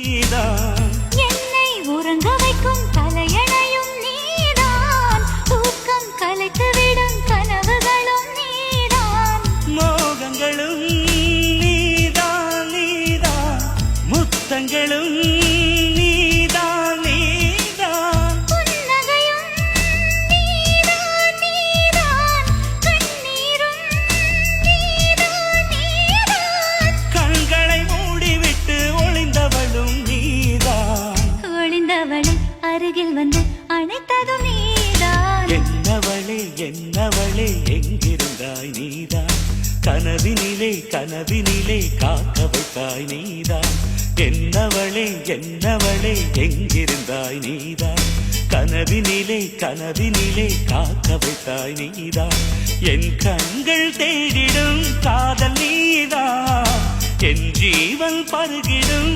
நீதான் என்னை உறங்க வைக்கும் தலையணையும் நீதான் தூக்கம் கலைத்துவிடும் கனவுகளும் நீதான் மோகங்களும் நீதான் நீதான் முத்தங்களும் நீதான் நீதான் புன்னகையும் நீதான் நீதான் கண்ணீரும் நீதான் நீதான் கண்களை மூடிவிட்டு ஒளிந்தவளும் நீதான் ஒளிந்தவளை அருகில் வந்து அணைத்ததும் நீதான் என்னவளே என்னவளே எங்கிருந்தாய் நீதான் கனவினிலே கனவினிலே காக்க வைத்தாய் நீதான் என்னவளே என்னவளே எங்கிருந்தாய் நீதான் கனவினிலே கனவினிலே காக்க வைத்தாய் நீதான் என் கண்கள் தேடிடும் காதல் நீதான் என் ஜீவன் பருகிடும்